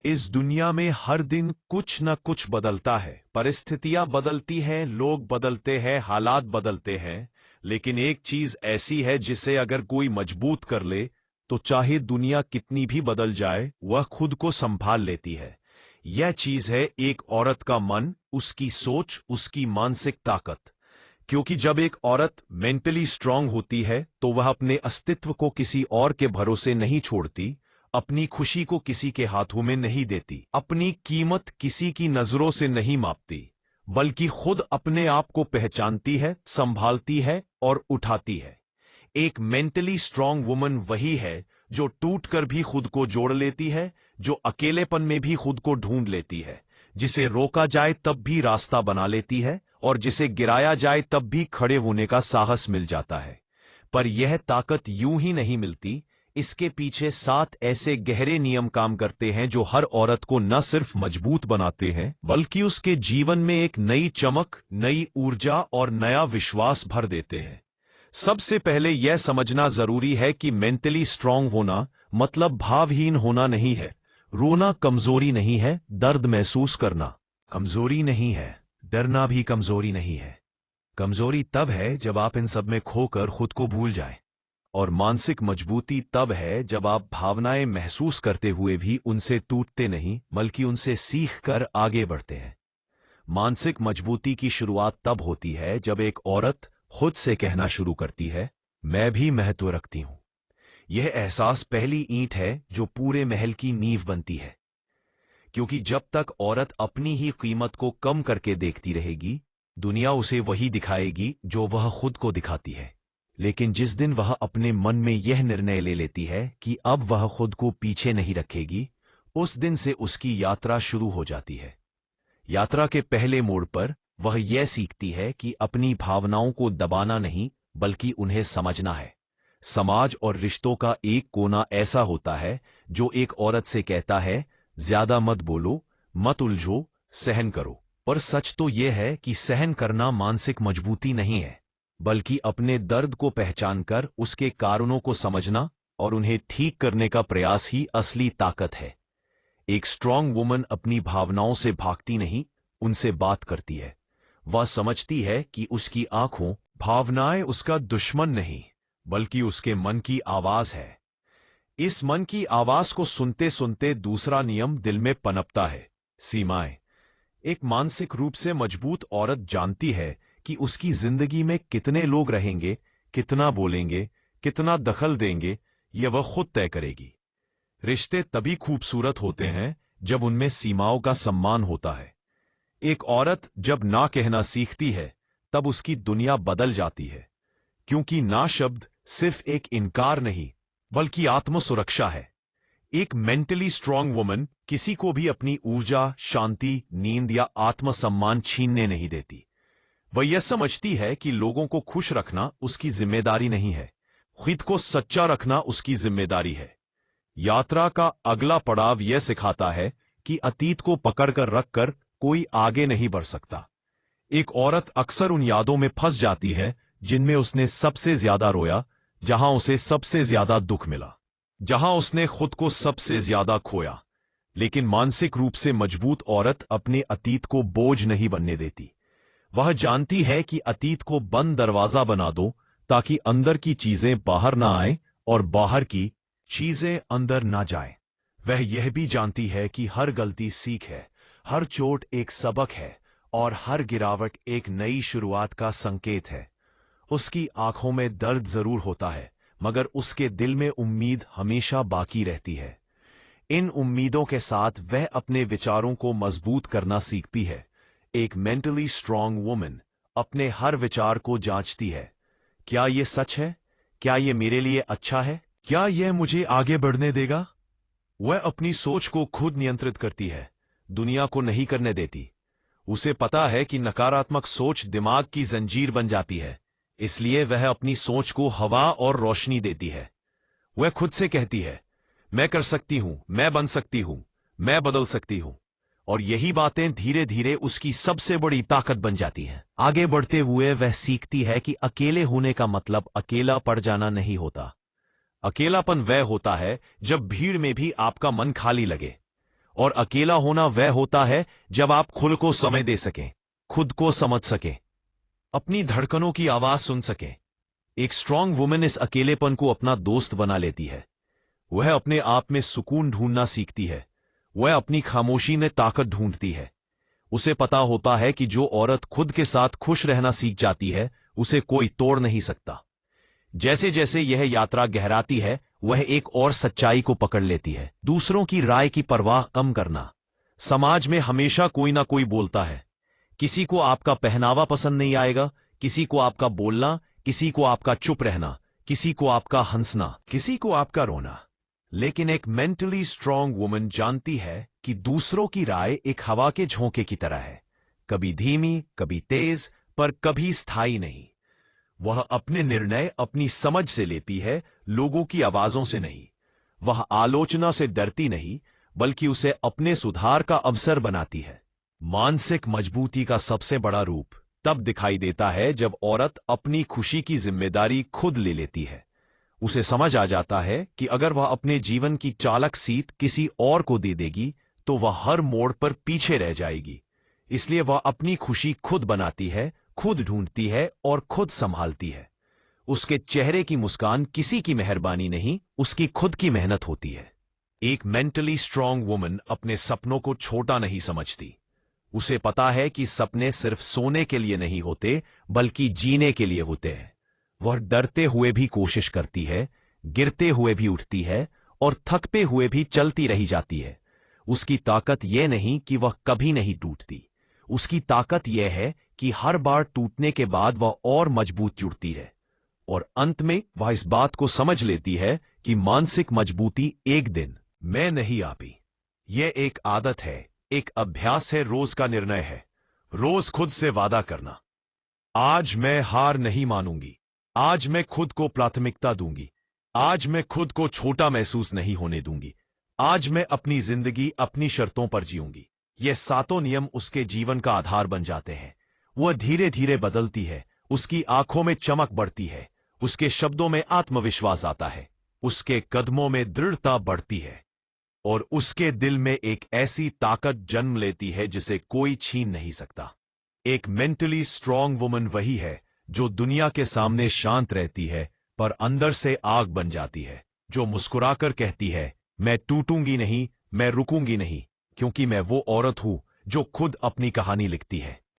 इस दुनिया में हर दिन कुछ न कुछ बदलता है। परिस्थितियां बदलती हैं, लोग बदलते हैं, हालात बदलते हैं। लेकिन एक चीज ऐसी है जिसे अगर कोई मजबूत कर ले तो चाहे दुनिया कितनी भी बदल जाए वह खुद को संभाल लेती है। यह चीज है एक औरत का मन, उसकी सोच, उसकी मानसिक ताकत। क्योंकि जब एक औरत मेंटली स्ट्रांग होती है तो वह अपने अस्तित्व को किसी और के भरोसे नहीं छोड़ती, अपनी खुशी को किसी के हाथों में नहीं देती, अपनी कीमत किसी की नजरों से नहीं मापती, बल्कि खुद अपने आप को पहचानती है, संभालती है और उठाती है। एक मेंटली स्ट्रांग वुमन वही है जो टूटकर भी खुद को जोड़ लेती है, जो अकेलेपन में भी खुद को ढूंढ लेती है, जिसे रोका जाए तब भी रास्ता बना लेती है और जिसे गिराया जाए तब भी खड़े होने का साहस मिल जाता है। पर यह ताकत यूं ही नहीं मिलती। इसके पीछे 7 ऐसे गहरे नियम काम करते हैं जो हर औरत को न सिर्फ मजबूत बनाते हैं बल्कि उसके जीवन में एक नई चमक, नई ऊर्जा और नया विश्वास भर देते हैं। सबसे पहले यह समझना जरूरी है कि मेंटली स्ट्रांग होना मतलब भावहीन होना नहीं है। रोना कमजोरी नहीं है, दर्द महसूस करना कमजोरी नहीं है, डरना भी कमजोरी नहीं है। कमजोरी तब है जब आप इन सब में खोकर खुद को भूल जाएं। और मानसिक मजबूती तब है जब आप भावनाएं महसूस करते हुए भी उनसे टूटते नहीं बल्कि उनसे सीख कर आगे बढ़ते हैं। मानसिक मजबूती की शुरुआत तब होती है जब एक औरत खुद से कहना शुरू करती है, मैं भी महत्व रखती हूं। यह एहसास पहली ईंट है जो पूरे महल की नींव बनती है। क्योंकि जब तक औरत अपनी ही कीमत को कम करके देखती रहेगी, दुनिया उसे वही दिखाएगी जो वह खुद को दिखाती है। लेकिन जिस दिन वह अपने मन में यह निर्णय ले लेती है कि अब वह खुद को पीछे नहीं रखेगी, उस दिन से उसकी यात्रा शुरू हो जाती है। यात्रा के पहले मोड़ पर वह यह सीखती है कि अपनी भावनाओं को दबाना नहीं बल्कि उन्हें समझना है। समाज और रिश्तों का एक कोना ऐसा होता है जो एक औरत से कहता है, ज्यादा मत बोलो, मत उलझो, सहन करो। पर सच तो यह है कि सहन करना मानसिक मजबूती नहीं है, बल्कि अपने दर्द को पहचानकर उसके कारणों को समझना और उन्हें ठीक करने का प्रयास ही असली ताकत है। एक स्ट्रांग वुमन अपनी भावनाओं से भागती नहीं, उनसे बात करती है। वह समझती है कि उसकी आंखों, भावनाएं उसका दुश्मन नहीं बल्कि उसके मन की आवाज है। इस मन की आवाज को सुनते सुनते दूसरा नियम दिल में पनपता है, सीमाएं। एक मानसिक रूप से मजबूत औरत जानती है कि उसकी जिंदगी में कितने लोग रहेंगे, कितना बोलेंगे, कितना दखल देंगे, यह वह खुद तय करेगी। रिश्ते तभी खूबसूरत होते हैं जब उनमें सीमाओं का सम्मान होता है। एक औरत जब ना कहना सीखती है तब उसकी दुनिया बदल जाती है। क्योंकि ना शब्द सिर्फ एक इनकार नहीं बल्कि आत्मसुरक्षा है। एक मेंटली स्ट्रांग वुमन किसी को भी अपनी ऊर्जा, शांति, नींद या आत्मसम्मान छीनने नहीं देती। वह यह समझती है कि लोगों को खुश रखना उसकी जिम्मेदारी नहीं है, खुद को सच्चा रखना उसकी जिम्मेदारी है। यात्रा का अगला पड़ाव यह सिखाता है कि अतीत को पकड़कर रखकर कोई आगे नहीं बढ़ सकता। एक औरत अक्सर उन यादों में फंस जाती है जिनमें उसने सबसे ज्यादा रोया, जहां उसे सबसे ज्यादा दुख मिला, जहां उसने खुद को सबसे ज्यादा खोया। लेकिन मानसिक रूप से मजबूत औरत अपने अतीत को बोझ नहीं बनने देती। वह जानती है कि अतीत को बंद दरवाजा बना दो ताकि अंदर की चीजें बाहर ना आए और बाहर की चीजें अंदर ना जाएं। वह यह भी जानती है कि हर गलती सीख है, हर चोट एक सबक है और हर गिरावट एक नई शुरुआत का संकेत है। उसकी आंखों में दर्द जरूर होता है, मगर उसके दिल में उम्मीद हमेशा बाकी रहती है। इन उम्मीदों के साथ वह अपने विचारों को मजबूत करना सीखती है। एक मेंटली स्ट्रांग वुमन अपने हर विचार को जांचती है। क्या यह सच है? क्या यह मेरे लिए अच्छा है? क्या यह मुझे आगे बढ़ने देगा? वह अपनी सोच को खुद नियंत्रित करती है, दुनिया को नहीं करने देती। उसे पता है कि नकारात्मक सोच दिमाग की जंजीर बन जाती है, इसलिए वह अपनी सोच को हवा और रोशनी देती है। वह खुद से कहती है, मैं कर सकती हूं, मैं बन सकती हूं, मैं बदल सकती हूं। और यही बातें धीरे धीरे उसकी सबसे बड़ी ताकत बन जाती हैं। आगे बढ़ते हुए वह सीखती है कि अकेले होने का मतलब अकेला पड़ जाना नहीं होता। अकेलापन वह होता है जब भीड़ में भी आपका मन खाली लगे। और अकेला होना वह होता है जब आप खुद को समय दे सकें, खुद को समझ सकें, अपनी धड़कनों की आवाज सुन सकें। एक स्ट्रांग वुमन इस अकेलेपन को अपना दोस्त बना लेती है। वह अपने आप में सुकून ढूंढना सीखती है। वह अपनी खामोशी में ताकत ढूंढती है। उसे पता होता है कि जो औरत खुद के साथ खुश रहना सीख जाती है, उसे कोई तोड़ नहीं सकता। जैसे जैसे यह यात्रा गहराती है, वह एक और सच्चाई को पकड़ लेती है। दूसरों की राय की परवाह कम करना। समाज में हमेशा कोई ना कोई बोलता है। किसी को आपका पहनावा पसंद नहीं आएगा, किसी को आपका बोलना, किसी को आपका चुप रहना, किसी को आपका हंसना, किसी को आपका रोना। लेकिन एक मेंटली स्ट्रांग वुमन जानती है कि दूसरों की राय एक हवा के झोंके की तरह है, कभी धीमी, कभी तेज, पर कभी स्थायी नहीं। वह अपने निर्णय अपनी समझ से लेती है, लोगों की आवाजों से नहीं। वह आलोचना से डरती नहीं, बल्कि उसे अपने सुधार का अवसर बनाती है। मानसिक मजबूती का सबसे बड़ा रूप तब दिखाई देता है जब औरत अपनी खुशी की जिम्मेदारी खुद ले लेती है। उसे समझ आ जाता है कि अगर वह अपने जीवन की चालक सीट किसी और को दे देगी तो वह हर मोड़ पर पीछे रह जाएगी। इसलिए वह अपनी खुशी खुद बनाती है, खुद ढूंढती है और खुद संभालती है। उसके चेहरे की मुस्कान किसी की मेहरबानी नहीं, उसकी खुद की मेहनत होती है। एक मेंटली स्ट्रांग वुमन अपने सपनों को छोटा नहीं समझती। उसे पता है कि सपने सिर्फ सोने के लिए नहीं होते, बल्कि जीने के लिए होते हैं। वह डरते हुए भी कोशिश करती है, गिरते हुए भी उठती है और थकते हुए भी चलती रही जाती है। उसकी ताकत यह नहीं कि वह कभी नहीं टूटती। उसकी ताकत यह है कि हर बार टूटने के बाद वह और मजबूत जुड़ती है। और अंत में वह इस बात को समझ लेती है कि मानसिक मजबूती एक दिन मैं नहीं आती। यह एक आदत है, एक अभ्यास है, रोज का निर्णय है। रोज खुद से वादा करना, आज मैं हार नहीं मानूंगी, आज मैं खुद को प्राथमिकता दूंगी, आज मैं खुद को छोटा महसूस नहीं होने दूंगी, आज मैं अपनी जिंदगी अपनी शर्तों पर जीऊंगी। ये सातों नियम उसके जीवन का आधार बन जाते हैं। वह धीरे धीरे बदलती है, उसकी आंखों में चमक बढ़ती है, उसके शब्दों में आत्मविश्वास आता है, उसके कदमों में दृढ़ता बढ़ती है और उसके दिल में एक ऐसी ताकत जन्म लेती है जिसे कोई छीन नहीं सकता। एक मेंटली स्ट्रांग वुमन वही है जो दुनिया के सामने शांत रहती है पर अंदर से आग बन जाती है, जो मुस्कुराकर कहती है, मैं टूटूंगी नहीं, मैं रुकूंगी नहीं, क्योंकि मैं वो औरत हूं जो खुद अपनी कहानी लिखती है।